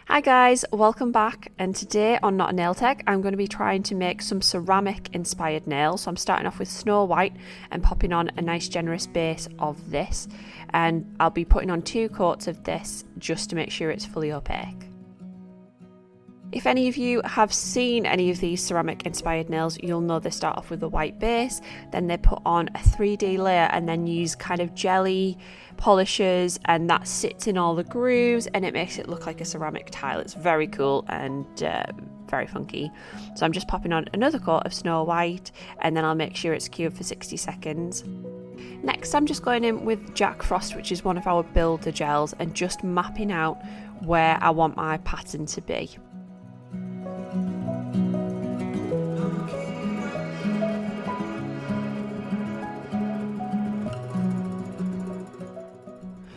Hi guys, welcome back, and today on Not a Nail Tech I'm going to be trying to make some ceramic inspired nails. So I'm starting off with Snow White and popping on a nice generous base of this, and I'll be putting on 2 coats of this just to make sure it's fully opaque. If any of you have seen any of these ceramic inspired nails, you'll know they start off with a white base, then they put on a 3D layer and then use kind of jelly polishes, and that sits in all the grooves and it makes it look like a ceramic tile. It's very cool and very funky. So I'm just popping on another coat of Snow White and then I'll make sure it's cured for 60 seconds. Next I'm just going in with Jack Frost, which is one of our builder gels, and just mapping out where I want my pattern to be.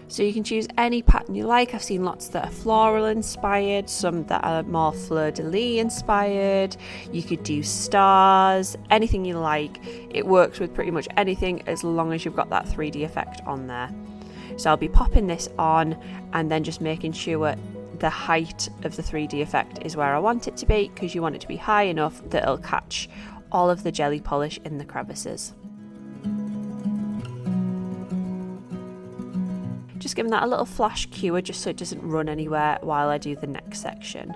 So you can choose any pattern you like. I've seen lots that are floral inspired, some that are more fleur-de-lis inspired. You could do stars, anything you like. It works with pretty much anything as long as you've got that 3D effect on there. So I'll be popping this on and then just making sure the height of the 3D effect is where I want it to be, because you want it to be high enough that it'll catch all of the jelly polish in the crevices. Just giving that a little flash cure just so it doesn't run anywhere while I do the next section.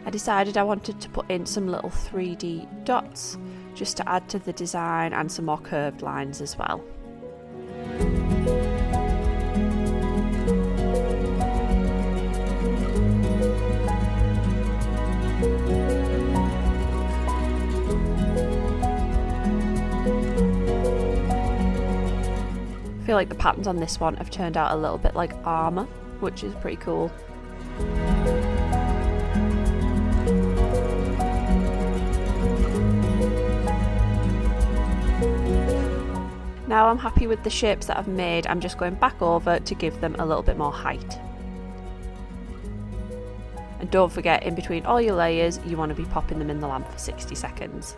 I decided I wanted to put in some little 3D dots just to add to the design, and some more curved lines as well. I feel like the patterns on this one have turned out a little bit like armour, which is pretty cool. Now I'm happy with the shapes that I've made, I'm just going back over to give them a little bit more height. And don't forget, in between all your layers, you want to be popping them in the lamp for 60 seconds.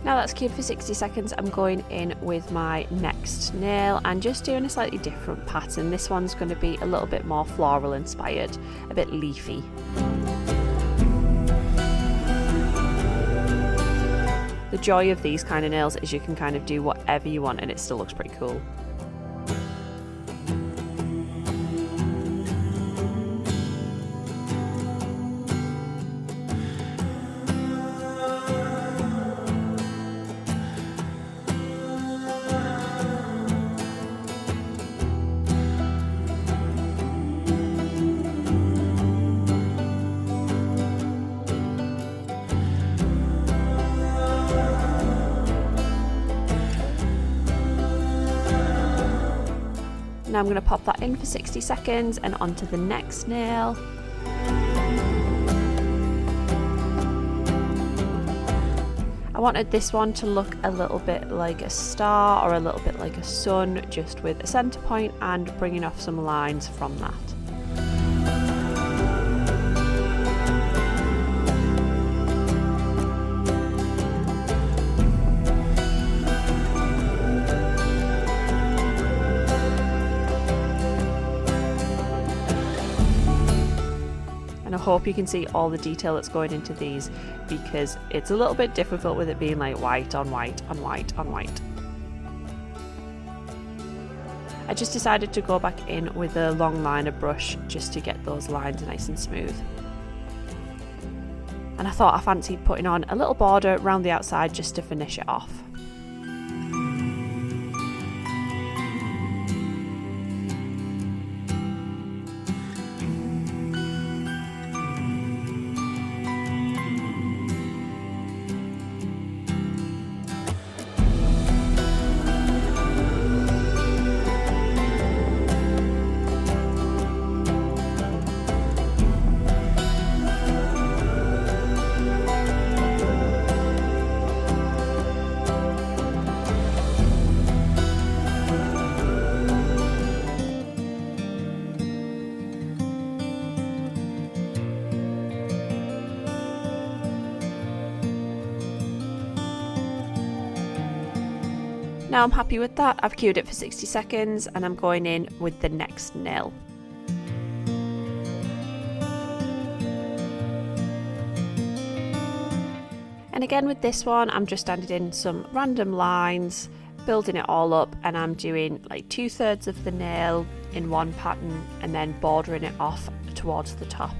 Now that's cured for 60 seconds, I'm going in with my next nail and just doing a slightly different pattern. This one's going to be a little bit more floral inspired, a bit leafy. The joy of these kind of nails is you can kind of do whatever you want and it still looks pretty cool. Now I'm going to pop that in for 60 seconds and onto the next nail. I wanted this one to look a little bit like a star or a little bit like a sun, just with a centre point and bringing off some lines from that. I hope you can see all the detail that's going into these, because it's a little bit difficult with it being like white on white on white on white. I just decided to go back in with a long liner brush just to get those lines nice and smooth. And I thought I fancied putting on a little border around the outside just to finish it off. Now I'm happy with that. I've cued it for 60 seconds and I'm going in with the next nail. And again with this one, I'm just adding in some random lines, building it all up, and I'm doing like 2/3 of the nail in one pattern and then bordering it off towards the top.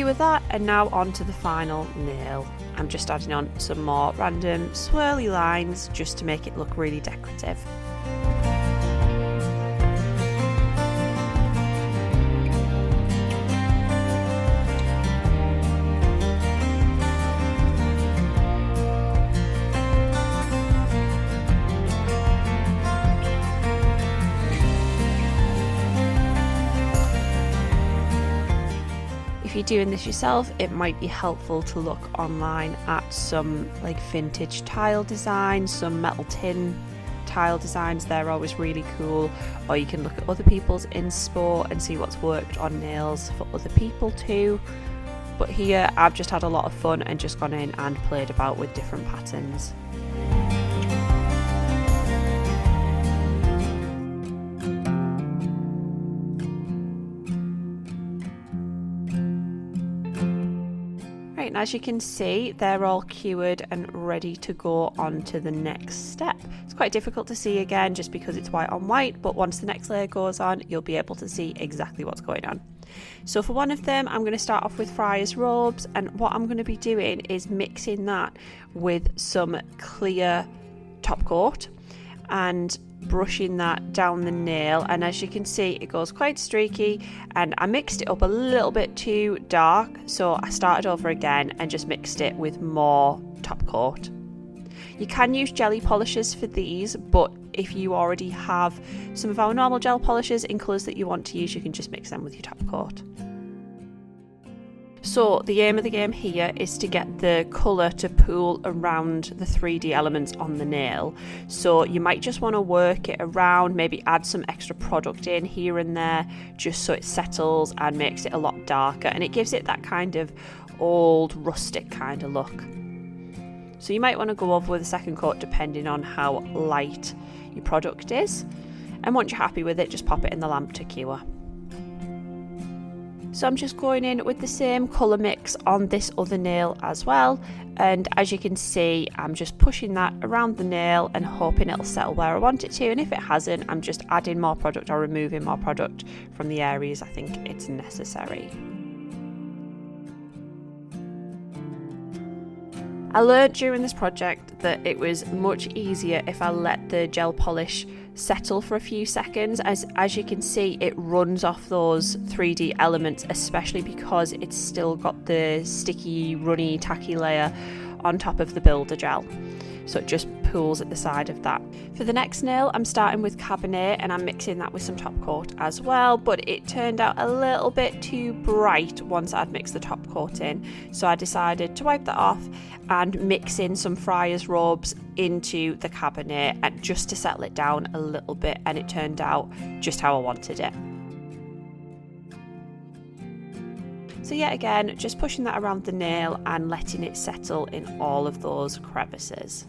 With that, and now on to the final nail. I'm just adding on some more random swirly lines just to make it look really decorative. If you're doing this yourself, it might be helpful to look online at some like vintage tile designs, some metal tin tile designs. They're always really cool. Or you can look at other people's inspo and see what's worked on nails for other people too. But here I've just had a lot of fun and just gone in and played about with different patterns. And as you can see, they're all cured and ready to go on to the next step. It's quite difficult to see again just because it's white on white, but once the next layer goes on, you'll be able to see exactly what's going on. So for one of them, I'm going to start off with Friar's robes, and what I'm going to be doing is mixing that with some clear top coat and brushing that down the nail. And as you can see, it goes quite streaky, and I mixed it up a little bit too dark, so I started over again and just mixed it with more top coat. You can use jelly polishes for these, but if you already have some of our normal gel polishes in colours that you want to use, you can just mix them with your top coat. So the aim of the game here is to get the colour to pool around the 3D elements on the nail. So you might just want to work it around, maybe add some extra product in here and there, just so it settles and makes it a lot darker, and it gives it that kind of old rustic kind of look. So you might want to go over with a second coat depending on how light your product is. And once you're happy with it, just pop it in the lamp to cure. So I'm just going in with the same colour mix on this other nail as well, and as you can see, I'm just pushing that around the nail and hoping it'll settle where I want it to, and if it hasn't, I'm just adding more product or removing more product from the areas I think it's necessary. I learned during this project that it was much easier if I let the gel polish settle for a few seconds. As you can see, it runs off those 3D elements, especially because it's still got the sticky, runny, tacky layer on top of the builder gel. so it just pools at the side of that. For the next nail, I'm starting with Cabernet and I'm mixing that with some top coat as well, but it turned out a little bit too bright once I'd mixed the top coat in, so I decided to wipe that off and mix in some Friar's robes into the Cabernet and just to settle it down a little bit, and it turned out just how I wanted it. So yet again, just pushing that around the nail and letting it settle in all of those crevices.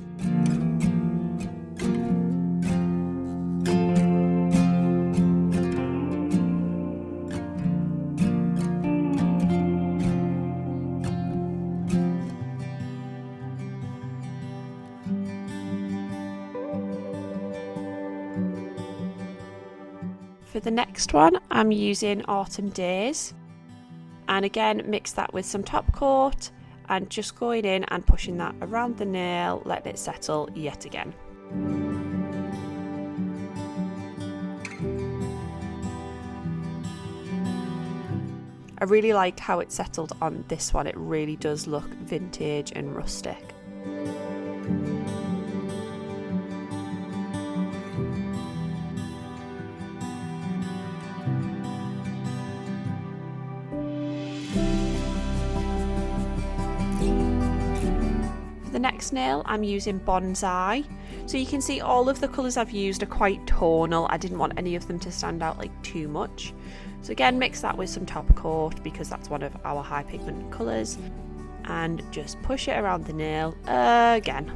For the next one, I'm using Autumn Days. And again, mix that with some top coat and just going in and pushing that around the nail, letting it settle yet again. I really like how it settled on this one. It really does look vintage and rustic. The next nail, I'm using Bonsai. So you can see all of the colours I've used are quite tonal. I didn't want any of them to stand out like too much. So again, mix that with some top coat because that's one of our high pigment colours, and just push it around the nail again.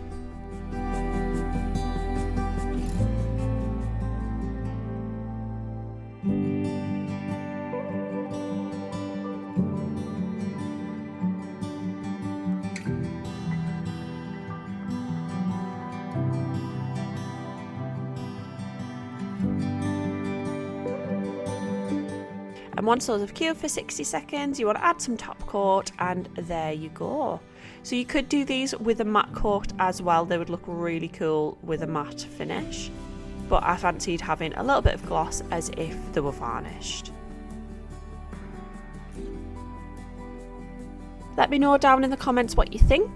And once those have cured for 60 seconds, you want to add some top coat, and there you go. So you could do these with a matte coat as well. They would look really cool with a matte finish, but I fancied having a little bit of gloss as if they were varnished. Let me know down in the comments what you think,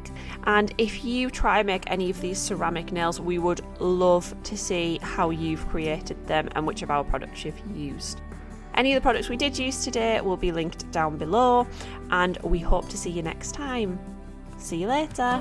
and if you try and make any of these ceramic nails, we would love to see how you've created them and which of our products you've used. Any of the products we did use today will be linked down below, and we hope to see you next time. See you later.